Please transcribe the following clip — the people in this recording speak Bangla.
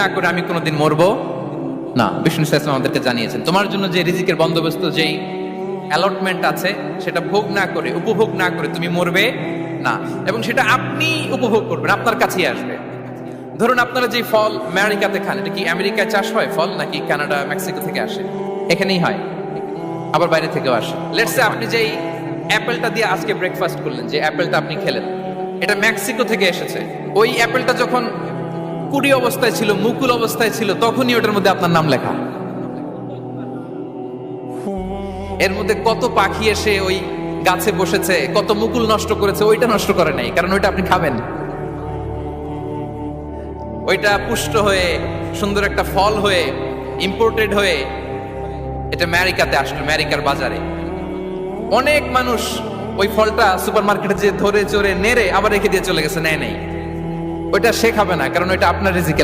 না করে আমি কোনোদিন মরবো না। বিষ্ণু ইসলাম আমাদেরকে জানিয়েছেন তোমার জন্য যে রিজিকের বন্দোবস্ত, যেই অ্যালটমেন্ট আছে, সেটা ভোগ না করে, উপভোগ না করে তুমি মরবে না, এবং সেটা আপনি উপভোগ করবেন, আপনার কাছেই আসবে। ধরুন আপনারা যে ফল আমেরিকাতে খান, এটা কি আমেরিকায় চাষ হয় ফল, নাকি কানাডা মেক্সিকো থেকে আসে? এখানেই হয়, আবার বাইরে থেকেও আসে। লেটস সে আপনি যেই অ্যাপেলটা দিয়ে আজকে ব্রেকফাস্ট করলেন, যে অ্যাপেলটা আপনি খেলেন, এটা মেক্সিকো থেকে এসেছে। ওই অ্যাপেলটা যখন কুড়ি অবস্থায় ছিল, মুকুল অবস্থায় ছিল, তখনই ওটার মধ্যে আপনার নাম লেখা। এর মধ্যে কত পাখি এসে ওই গাছে বসেছে, কত মুকুল নষ্ট করেছে, ওইটা নষ্ট করে নাই, কারণ ওইটা আপনি খাবেন। ওইটা পুষ্ট হয়ে সুন্দর একটা ফল হয়ে ইম্পোর্টেড হয়ে এটা আমেরিকাতে আসলো, আমেরিকার বাজারে। অনেক মানুষ ওই ফলটা সুপার মার্কেটে যে ধরে চড়ে নেড়ে আবার রেখে দিয়ে চলে গেছে, নেয় নেই। ওইটা সে খাবে না, কারণ ওইটা আপনার রিজিকে লাগে।